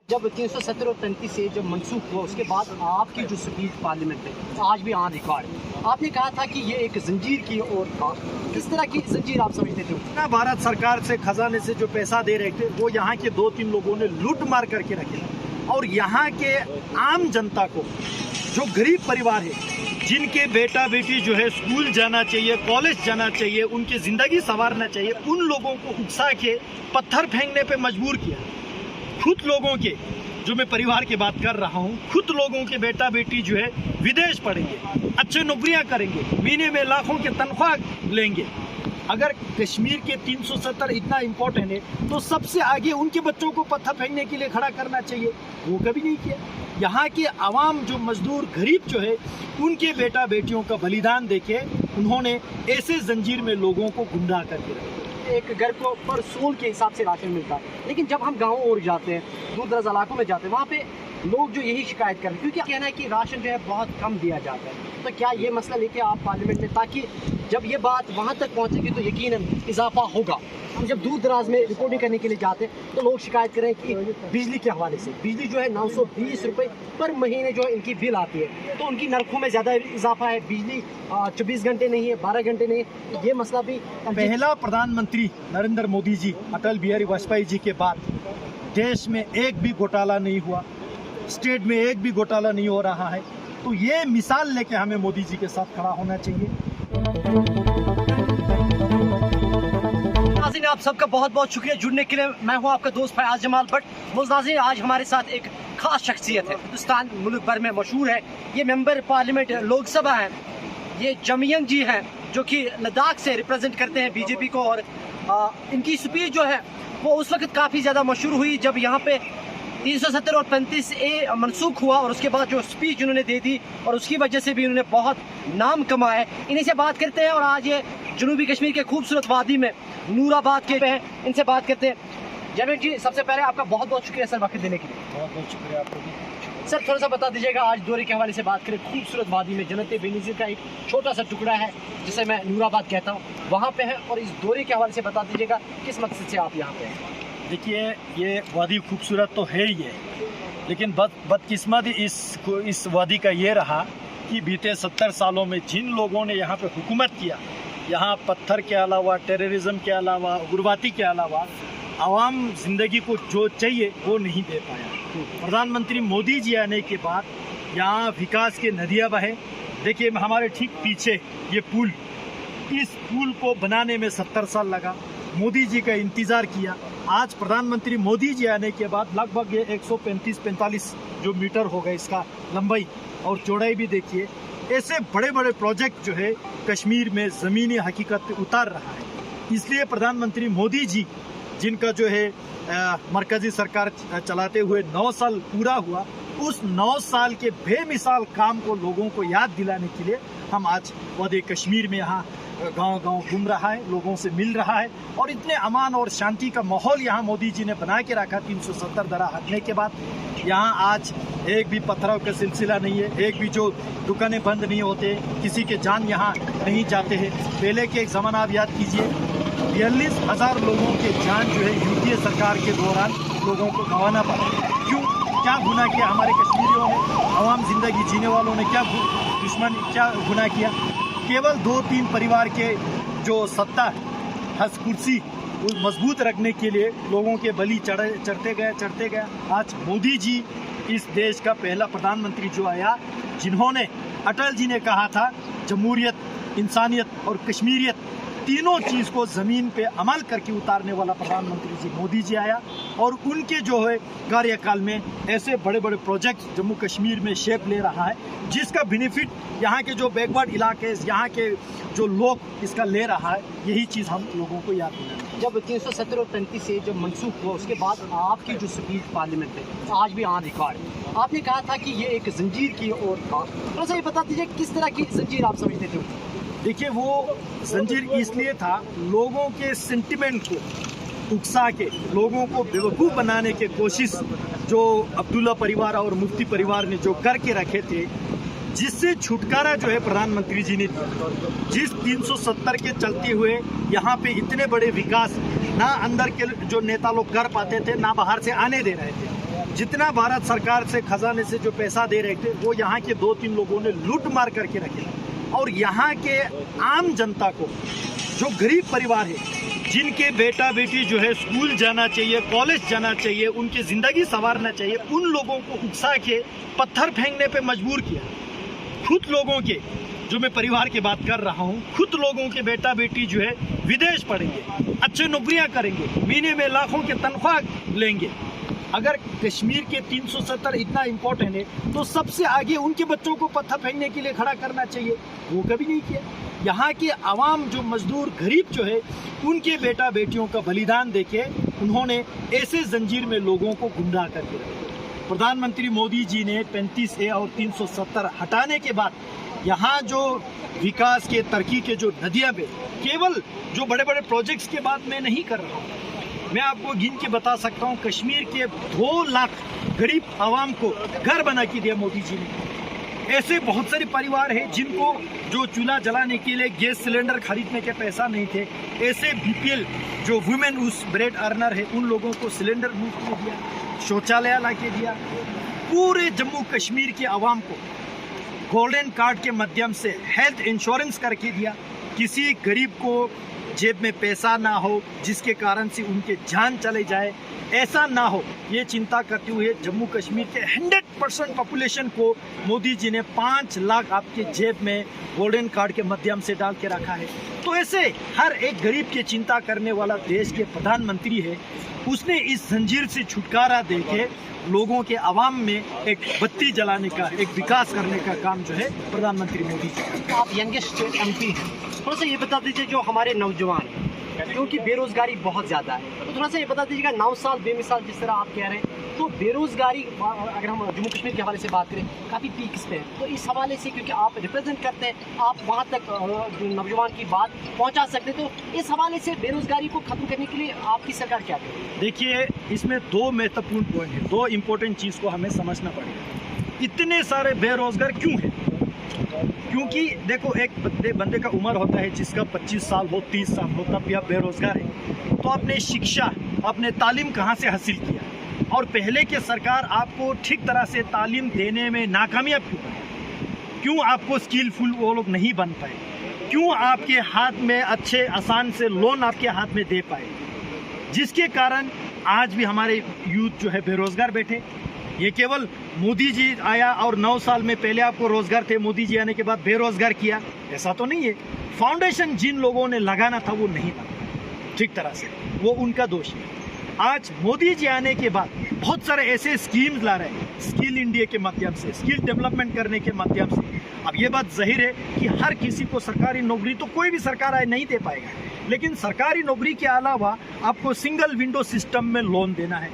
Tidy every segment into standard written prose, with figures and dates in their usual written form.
जब 370 और 35 से जब मनसूख हुआ उसके बाद आपकी जो स्पीच पार्लियामेंट में आज भी ऑन रिकॉर्ड है, आपने कहा था कि ये एक जंजीर की ओर था। किस तरह की जंजीर आप समझते थे? ना भारत सरकार से खजाने से जो पैसा दे रहे थे वो यहाँ के 2-3 लोगों ने लूट मार करके रखे और यहाँ के आम जनता को जो गरीब परिवार है जिनके बेटा बेटी जो है स्कूल जाना चाहिए, कॉलेज जाना चाहिए, उनकी ज़िंदगी संवारना चाहिए, उन लोगों को उकसा के पत्थर फेंकने पे मजबूर किया। खुद लोगों के जो मैं परिवार की बात कर रहा हूँ, खुद लोगों के बेटा बेटी जो है विदेश पढ़ेंगे, अच्छे नौकरियाँ करेंगे, महीने में लाखों के तनख्वाह लेंगे। अगर कश्मीर के 370 इतना इम्पोर्टेंट है तो सबसे आगे उनके बच्चों को पत्थर फेंकने के लिए खड़ा करना चाहिए, वो कभी नहीं किया। यहाँ के आवाम जो मजदूर गरीब जो है उनके बेटा बेटियों का बलिदान देके उन्होंने ऐसे जंजीर में लोगों को गुमराह करके रखा। एक घर को पर सूल के हिसाब से राशन मिलता है, लेकिन जब हम गाँव और जाते हैं, दूर दराज इलाकों में जाते हैं, वहाँ पे लोग जो यही शिकायत कर रहे हैं, क्योंकि कहना है कि राशन जो है बहुत कम दिया जाता है। तो क्या ये मसला लेके आप पार्लियामेंट में, ताकि जब ये बात वहाँ तक पहुँचेगी तो यकीनन इजाफा होगा। हम जब दूर दराज में रिपोर्टिंग करने के लिए जाते हैं तो लोग शिकायत करें कि बिजली के हवाले से बिजली जो है 920 रुपये पर महीने जो है इनकी बिल आती है, तो उनकी नरखों में ज़्यादा इजाफा है। बिजली 24 घंटे नहीं है, 12 घंटे नहीं है। ये मसला भी पहला प्रधानमंत्री नरेंद्र मोदी जी, अटल बिहारी वाजपेयी जी के बाद देश में एक भी घोटाला नहीं हुआ, स्टेट में एक भी घोटाला नहीं हो रहा है। तो ये मिसाल लेके हमें मोदी जी के साथ खड़ा होना चाहिए। नाज़रीन, आप सबका बहुत बहुत शुक्रिया जुड़ने के लिए। मैं हूं आपका दोस्त फयाज जमाल भट्ट। नाज़रीन, आज हमारे साथ एक खास शख्सियत है, हिंदुस्तान मुल्क भर में मशहूर है। ये मेंबर पार्लियामेंट लोकसभा हैं, ये जमयंग जी हैं, जो कि लद्दाख से रिप्रेजेंट करते हैं बीजेपी को। और इनकी स्पीच जो है वो उस वक्त काफ़ी ज़्यादा मशहूर हुई जब यहाँ पे 370 और 35A मनसूख हुआ, और उसके बाद जो स्पीच उन्होंने दे दी और उसकी वजह से भी उन्होंने बहुत नाम कमाया है। इन्हीं से बात करते हैं और आज ये जनूबी कश्मीर के खूबसूरत वादी में नूराबाद के हैं, इनसे बात करते हैं। जमीन जी, सबसे पहले आपका बहुत बहुत शुक्रिया सर वक्त देने के लिए। बहुत बहुत शुक्रिया आपको। सर, थोड़ा सा बता दीजिएगा, आज दौरे के हवाले से बात करें। खूबसूरत वादी में जन्नत बेनज़ीर का एक छोटा सा टुकड़ा है जिसे मैं नूराबाद कहता हूँ, वहाँ पे है। और इस दौरे के हवाले से बता दीजिएगा किस मकसद से आप यहाँ पे हैं। देखिए, ये वादी खूबसूरत तो है ही है, लेकिन बदकिस्मती इस वादी का ये रहा कि बीते 70 सालों में जिन लोगों ने यहाँ पे हुकूमत किया, यहाँ पत्थर के अलावा, टेररिज्म के अलावा, उग्रवादी के अलावा आवाम ज़िंदगी को जो चाहिए वो नहीं दे पाया। प्रधानमंत्री मोदी जी आने के बाद यहाँ विकास के नदियाँ बहे। देखिए, हमारे ठीक पीछे ये पुल, इस पुल को बनाने में 70 साल लगा। मोदी जी का इंतज़ार किया। आज प्रधानमंत्री मोदी जी आने के बाद लगभग ये 135-45 जो मीटर हो गए इसका लंबाई और चौड़ाई भी देखिए। ऐसे बड़े बड़े प्रोजेक्ट जो है कश्मीर में ज़मीनी हकीकत पे उतार रहा है। इसलिए प्रधानमंत्री मोदी जी, जिनका जो है मरकज़ी सरकार चलाते हुए 9 साल पूरा हुआ, उस 9 साल के बेमिसाल काम को लोगों को याद दिलाने के लिए हम आज वादी कश्मीर में यहाँ गांव-गांव घूम रहा है, लोगों से मिल रहा है। और इतने अमान और शांति का माहौल यहाँ मोदी जी ने बना के रखा। 370 दरा हटने के बाद यहाँ आज एक भी पथराव का सिलसिला नहीं है, एक भी जो दुकानें बंद नहीं होते, किसी के जान यहाँ नहीं जाते हैं। पहले के एक ज़माना आप याद कीजिए, 42,000 लोगों के जान जो है यूपीए सरकार के दौरान लोगों को गंवाना पड़ा। क्यों? क्या गुनाह किया हमारे कश्मीरियों ने? आवाम ज़िंदगी जीने वालों ने क्या गुनाह किया? केवल 2-3 परिवार के जो सत्ता हस कुर्सी मजबूत रखने के लिए लोगों के बलि चढ़ते गए। आज मोदी जी इस देश का पहला प्रधानमंत्री जो आया, जिन्होंने, अटल जी ने कहा था, जमहूरियत, इंसानियत और कश्मीरियत तीनों चीज़ को ज़मीन पे अमल करके उतारने वाला प्रधानमंत्री जी मोदी जी आया। और उनके जो है कार्यकाल में ऐसे बड़े बड़े प्रोजेक्ट जम्मू कश्मीर में शेप ले रहा है, जिसका बेनिफिट यहाँ के जो बैकवर्ड इलाके, यहाँ के जो लोग इसका ले रहा है। यही चीज़ हम लोगों को याद दिलाना। जब 370 और 35 से जब मनसूख हुआ उसके बाद आपकी जो स्पीच पार्लियामेंट में आज भी ऑन रिकॉर्ड है, आपने कहा था कि ये एक जंजीर की ओर था। थोड़ा सा ये बता दीजिए किस तरह की जंजीर आप समझते थे? देखिए, वो जंजीर इसलिए था, लोगों के सेंटिमेंट को उकसा के लोगों को बेवकूफ़ बनाने की कोशिश जो अब्दुल्ला परिवार और मुफ्ती परिवार ने जो करके रखे थे, जिससे छुटकारा जो है प्रधानमंत्री जी ने दिया। जिस 370 के चलते हुए यहाँ पे इतने बड़े विकास ना अंदर के जो नेता लोग कर पाते थे, ना बाहर से आने दे रहे थे। जितना भारत सरकार से खजाने से जो पैसा दे रहे थे वो यहाँ के 2-3 लोगों ने लूट मार करके रखे। और यहाँ के आम जनता को, जो गरीब परिवार है, जिनके बेटा बेटी जो है स्कूल जाना चाहिए, कॉलेज जाना चाहिए, उनकी ज़िंदगी संवारना चाहिए, उन लोगों को उकसा के पत्थर फेंकने पे मजबूर किया। खुद लोगों के, जो मैं परिवार की बात कर रहा हूँ, खुद लोगों के बेटा बेटी जो है विदेश पढ़ेंगे, अच्छे नौकरियाँ करेंगे, महीने में लाखों के तनख्वाह लेंगे। अगर कश्मीर के 370 इतना इम्पोर्टेंट है तो सबसे आगे उनके बच्चों को पत्थर फेंकने के लिए खड़ा करना चाहिए, वो कभी नहीं किया। यहाँ के आवाम, जो मजदूर गरीब जो है, उनके बेटा बेटियों का बलिदान देके उन्होंने ऐसे जंजीर में लोगों को गुमराह करके रखा। प्रधानमंत्री मोदी जी ने 35A और 370 हटाने के बाद यहाँ जो विकास के, तरक्की के जो नदियाँ पे, केवल जो बड़े बड़े प्रोजेक्ट्स के बाद मैं नहीं कर रहा हूँ, मैं आपको गिन के बता सकता हूँ, कश्मीर के 2 लाख गरीब आवाम को घर बना के दिया मोदी जी ने। ऐसे बहुत सारे परिवार हैं जिनको जो चूल्हा जलाने के लिए गैस सिलेंडर खरीदने के पैसा नहीं थे, ऐसे BPL जो वुमेन उस ब्रेड अर्नर है, उन लोगों को सिलेंडर मुफ्त में दिया, शौचालय ला के दिया। पूरे जम्मू कश्मीर के आवाम को गोल्डन कार्ड के माध्यम से हेल्थ इंश्योरेंस करके दिया। किसी गरीब को जेब में पैसा ना हो जिसके कारण से उनके जान चले जाए, ऐसा ना हो, ये चिंता करते हुए जम्मू कश्मीर के 100% पॉपुलेशन को मोदी जी ने 5 लाख आपके जेब में गोल्डन कार्ड के माध्यम से डाल के रखा है। तो ऐसे हर एक गरीब की चिंता करने वाला देश के प्रधानमंत्री है, उसने इस जंजीर से छुटकारा देके लोगों के आवाम में एक बत्ती जलाने का, एक विकास करने का काम जो है प्रधानमंत्री मोदी जी। आप यंगेस्ट MP हैं, थोड़ा सा ये बता दीजिए जो हमारे नौजवान हैं, क्योंकि बेरोजगारी बहुत ज़्यादा है, तो थोड़ा सा ये बता दीजिएगा 9 साल बेमिसाल जिस तरह आप कह रहे हैं, तो बेरोजगारी अगर हम जम्मू कश्मीर के हवाले से बात करें काफ़ी पीक्स पे है, तो इस हवाले से क्योंकि आप रिप्रेजेंट करते हैं, आप वहाँ तक नौजवान की बात पहुँचा सकते हैं, तो इस हवाले से बेरोजगारी को ख़त्म करने के लिए आपकी सरकार क्या करे? देखिए, इसमें 2 महत्वपूर्ण पॉइंट हैं, 2 इम्पोर्टेंट चीज़ को हमें समझना पड़ेगा। इतने सारे बेरोजगार क्यों हैं? क्योंकि देखो, एक बंदे का उम्र होता है जिसका 25 साल हो, 30 साल हो, तब भी आप बेरोजगार है, तो आपने शिक्षा, आपने तालीम कहाँ से हासिल किया? और पहले के सरकार आपको ठीक तरह से तालीम देने में नाकामयाब क्यों आपको स्किलफुल वो लोग नहीं बन पाए? क्यों आपके हाथ में अच्छे आसान से लोन आपके हाथ में दे पाए? जिसके कारण आज भी हमारे यूथ जो है बेरोजगार बैठे। ये केवल मोदी जी आया और 9 साल में पहले आपको रोजगार थे, मोदी जी आने के बाद बेरोजगार किया, ऐसा तो नहीं है। फाउंडेशन जिन लोगों ने लगाना था वो नहीं लगा ठीक तरह से, वो उनका दोष है। आज मोदी जी आने के बाद बहुत सारे ऐसे स्कीम्स ला रहे हैं, स्किल इंडिया के माध्यम से, स्किल डेवलपमेंट करने के माध्यम से। अब ये बात जाहिर है कि हर किसी को सरकारी नौकरी तो कोई भी सरकार आए नहीं दे पाएगा, लेकिन सरकारी नौकरी के अलावा आपको सिंगल विंडो सिस्टम में लोन देना है।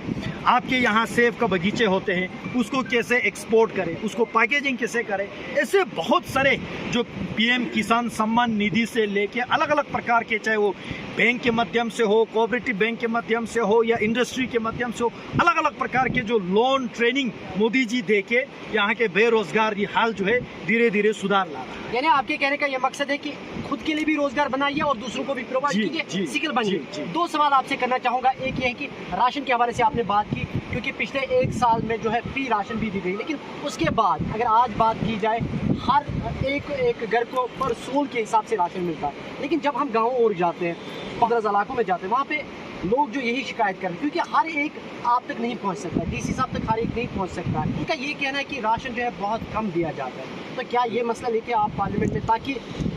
आपके यहाँ सेब का बगीचे होते हैं, उसको कैसे एक्सपोर्ट करें, उसको पैकेजिंग कैसे करें, ऐसे बहुत सारे जो PM किसान सम्मान निधि से लेके अलग अलग प्रकार के, चाहे वो बैंक के माध्यम से हो, कोऑपरेटिव बैंक के माध्यम से हो या इंडस्ट्री के माध्यम से हो, अलग अलग प्रकार के जो लोन ट्रेनिंग मोदी जी दे के यहाँ के बेरोजगारी हाल जो है धीरे धीरे सुधार ला रहा है। यानी आपके कहने का ये मकसद है कि खुद के लिए भी रोजगार बनाइए और दूसरों को भी प्रोवाइड कीजिए, स्किल बनिए। 2 सवाल आपसे करना चाहूँगा। एक ये है कि राशन के हवाले से आपने बात की, क्योंकि पिछले 1 साल में जो है फ्री राशन भी दी गई, लेकिन उसके बाद अगर आज बात की जाए, हर एक घर को पर सोल के हिसाब से राशन मिलता है। लेकिन जब हम गाँव और जाते हैं, 15 इलाकों में जाते हैं, वहाँ पे लोग जो यही शिकायत कर रहे हैं, क्योंकि हर एक आप तक नहीं पहुँच सकता, DC साहब तक हर एक नहीं पहुँच सकता। उनका ये कहना है कि राशन जो है बहुत कम दिया जाता है। तो क्या ये मसला लेके आप पार्लियामेंट में, ताकि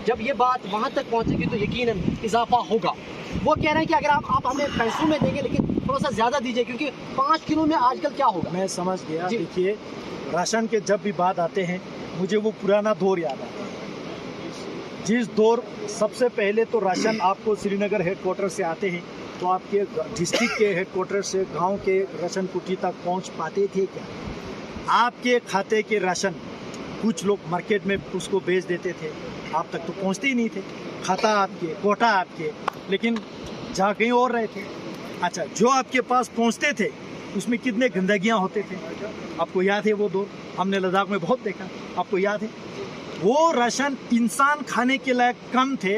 जब ये बात वहाँ तक पहुँचेगी तो यकीनन इजाफा होगा? वो कह रहे हैं कि अगर आप हमें पैसों में देंगे लेकिन थोड़ा सा ज़्यादा दीजिए, क्योंकि 5 किलो में आजकल क्या होगा। मैं समझ गया। देखिए, राशन के जब भी बात आते हैं मुझे वो पुराना दौर याद आता है, जिस दौर सबसे पहले तो राशन आपको श्रीनगर हेडक्वार्टर से आते हैं, तो आपके डिस्ट्रिक्ट के हेडक्वार्टर से गांव के राशन कुटी तक पहुंच पाते थे क्या? आपके खाते के राशन कुछ लोग मार्केट में उसको बेच देते थे, आप तक तो पहुंचते ही नहीं थे। खाता आपके, कोटा आपके, लेकिन जा कहीं और रहे थे। अच्छा, जो आपके पास पहुंचते थे उसमें कितने गंदगियां होते थे, आपको याद है वो दौर? हमने लद्दाख में बहुत देखा, आपको याद है? वो राशन इंसान खाने के लायक कम थे,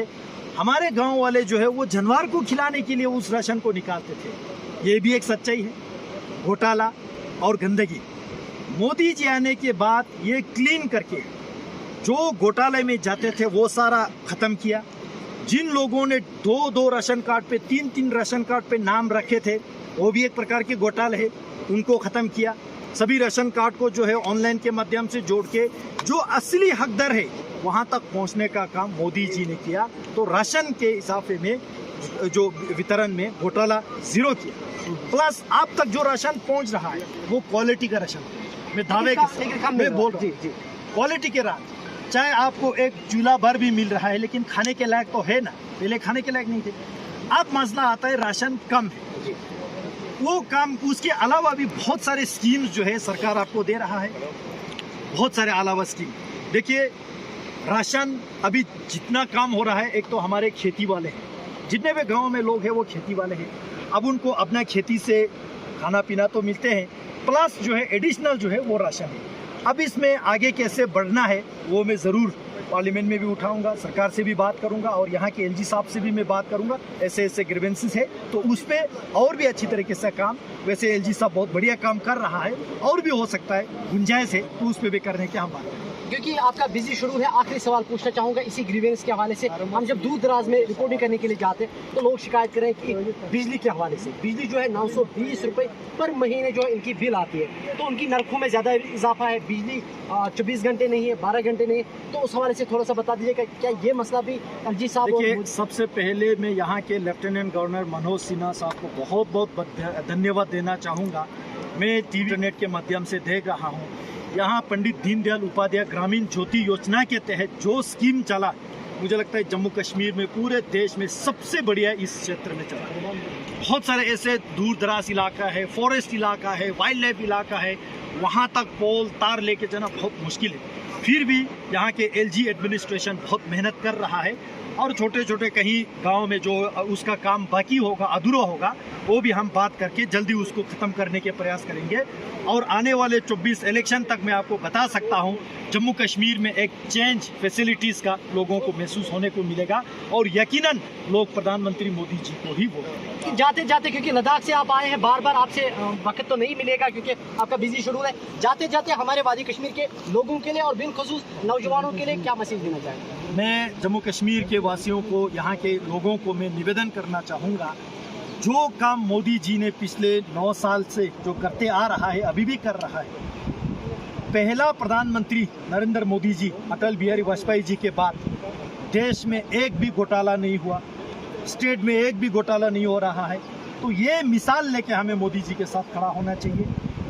हमारे गांव वाले जो है वो जानवर को खिलाने के लिए उस राशन को निकालते थे। ये भी एक सच्चाई है। घोटाला, और गंदगी। मोदी जी आने के बाद ये क्लीन करके जो घोटाले में जाते थे वो सारा खत्म किया। जिन लोगों ने 2-2 राशन कार्ड पे 3-3 राशन कार्ड पे नाम रखे थे वो भी एक प्रकार के घोटाले है, उनको खत्म किया। सभी राशन कार्ड को जो है ऑनलाइन के माध्यम से जोड़ के जो असली हकदार है वहां तक पहुंचने का काम मोदी जी ने किया। तो राशन के हिसाब में जो वितरण में घोटाला जीरो किया। प्लस आप तक जो राशन पहुंच रहा है वो क्वालिटी का राशन, मैं दावे के साथ मैं बोल रहा हूँ क्वालिटी के राशन। चाहे आपको एक चूल्हा भर भी मिल रहा है लेकिन खाने के लायक तो है ना, पहले खाने के लायक नहीं थे। अब मसला आता है राशन कम है, वो काम उसके अलावा भी बहुत सारे स्कीम्स जो है सरकार आपको दे रहा है, बहुत सारे अलावा स्कीम। देखिए राशन अभी जितना काम हो रहा है, एक तो हमारे खेती वाले हैं, जितने भी गांव में लोग हैं वो खेती वाले हैं। अब उनको अपना खेती से खाना पीना तो मिलते हैं, प्लस जो है एडिशनल जो है वो राशन है। अब इसमें आगे कैसे बढ़ना है वो मैं ज़रूर पार्लियामेंट में भी उठाऊंगा, सरकार से भी बात करूंगा और यहाँ के एलजी साहब से भी मैं बात करूंगा। ऐसे ऐसे ग्रीवेंसेस है तो उस पर और भी अच्छी तरीके से काम, वैसे एलजी साहब बहुत बढ़िया काम कर रहा है और भी हो सकता है, गुंजाइश है तो उस पर भी करने की हम बात करें। क्योंकि आपका बिजी शेड्यूल है, आखिरी सवाल पूछना चाहूँगा इसी ग्रीवेंस के हवाले से। हम जब दूर दराज में रिपोर्टिंग करने के लिए जाते हैं तो लोग शिकायत करें कि बिजली के हवाले से, बिजली जो है 920 रुपये पर महीने जो है इनकी बिल आती है, तो उनकी नरखों में ज़्यादा इजाफा है। बिजली 24 घंटे नहीं है, 12 घंटे नहीं है, तो उस हवाले से थोड़ा सा बता दीजिएगा क्या ये मसला भी एलजी साहब। देखिए सबसे पहले मैं यहाँ के लेफ्टिनेंट गवर्नर मनोज सिन्हा साहब को बहुत बहुत धन्यवाद देना चाहूँगा। मैं टीवी नेट के माध्यम से देख रहा हूँ, यहाँ पंडित दीनदयाल उपाध्याय ग्रामीण ज्योति योजना के तहत जो स्कीम चला, मुझे लगता है जम्मू कश्मीर में पूरे देश में सबसे बढ़िया इस क्षेत्र में चला। बहुत सारे ऐसे दूर दराज इलाका है, फॉरेस्ट इलाका है, वाइल्ड लाइफ इलाका है, वहाँ तक पोल तार लेके जाना बहुत मुश्किल है। फिर भी यहाँ के एलजी एडमिनिस्ट्रेशन बहुत मेहनत कर रहा है और छोटे छोटे कहीं गांव में जो उसका काम बाकी होगा, अधूरा होगा, वो भी हम बात करके जल्दी उसको ख़त्म करने के प्रयास करेंगे। और आने वाले 24 इलेक्शन तक मैं आपको बता सकता हूँ जम्मू कश्मीर में एक चेंज फैसिलिटीज़ का लोगों को महसूस होने को मिलेगा और यकीनन लोग प्रधानमंत्री मोदी जी को ही वोट देंगे। जाते जाते, क्योंकि लद्दाख से आप आए हैं, बार बार आपसे वक्त तो नहीं मिलेगा क्योंकि आपका बिजी शेड्यूल है, जाते जाते हमारे वादी कश्मीर के लोगों के लिए और बिलखुसूस नौजवानों के लिए क्या मैसेज देना चाहेंगे? मैं जम्मू कश्मीर के वासियों को, यहाँ के लोगों को मैं निवेदन करना चाहूँगा, जो काम मोदी जी ने पिछले 9 साल से जो करते आ रहा है, अभी भी कर रहा है। पहला प्रधानमंत्री नरेंद्र मोदी जी, अटल बिहारी वाजपेयी जी के बाद देश में एक भी घोटाला नहीं हुआ, स्टेट में एक भी घोटाला नहीं हो रहा है। तो ये मिसाल लेके हमें मोदी जी के साथ खड़ा होना चाहिए।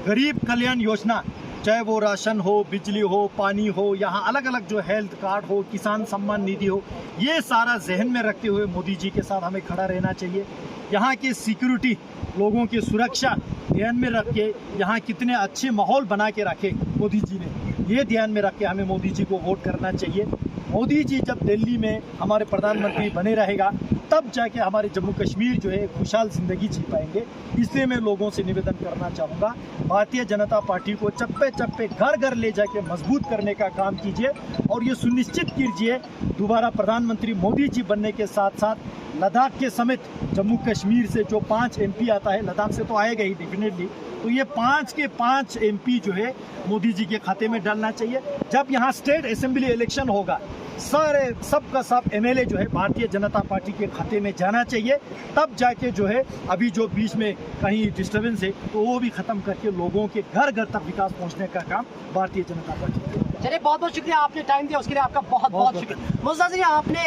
गरीब कल्याण योजना, चाहे वो राशन हो, बिजली हो, पानी हो, यहाँ अलग अलग जो हेल्थ कार्ड हो, किसान सम्मान निधि हो, ये सारा जहन में रखते हुए मोदी जी के साथ हमें खड़ा रहना चाहिए। यहाँ की सिक्योरिटी, लोगों की सुरक्षा ध्यान में रख के यहाँ कितने अच्छे माहौल बना के रखे मोदी जी ने, ये ध्यान में रख के हमें मोदी जी को वोट करना चाहिए। मोदी जी जब दिल्ली में हमारे प्रधानमंत्री बने रहेगा तब जाके हमारे जम्मू कश्मीर जो है खुशहाल ज़िंदगी जी पाएंगे। इसलिए मैं लोगों से निवेदन करना चाहूँगा, भारतीय जनता पार्टी को चप्पे चप्पे घर घर ले जाके मजबूत करने का काम कीजिए और ये सुनिश्चित कीजिए दोबारा प्रधानमंत्री मोदी जी बनने के साथ साथ लद्दाख के समेत जम्मू कश्मीर से जो 5 MP आता है, लद्दाख से तो आएगा ही डेफिनेटली, तो ये 5 के 5 MP जो है मोदी जी के खाते में डालना चाहिए। जब यहाँ स्टेट असेंबली इलेक्शन होगा सारे सबका सब MLA जो है भारतीय जनता पार्टी के खाते में जाना चाहिए, तब जाके जो है अभी जो बीच में कहीं डिस्टर्बेंस है तो वो भी ख़त्म करके लोगों के घर घर तक विकास पहुंचने का काम भारतीय जनता पार्टी करेगी। चलिए बहुत बहुत शुक्रिया, आपने टाइम दिया उसके लिए आपका बहुत बहुत शुक्रिया। मुज़्ज़ज़, आपने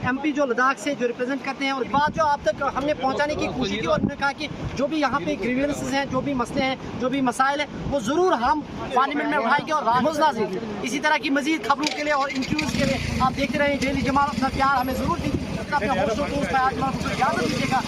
MP जो लद्दाख से जो रिप्रेजेंट करते हैं और बात जो आप तक हमने पहुंचाने की कोशिश की और उन्होंने कहा कि जो भी यहाँ पे ग्रीवेंसेस हैं, जो भी मसले हैं, जो भी मसाइल हैं, वो ज़रूर हम पार्लियामेंट में उठाएंगे। और मुज़्ज़ज़, इसी तरह की मज़ीद खबरों के लिए और इंटरव्यूज़ के लिए आप देखते रहें डेली जमाल। अपना प्यार हमें ज़रूर दीजिए, अपने होस्टों को इजाज़त दीजिएगा।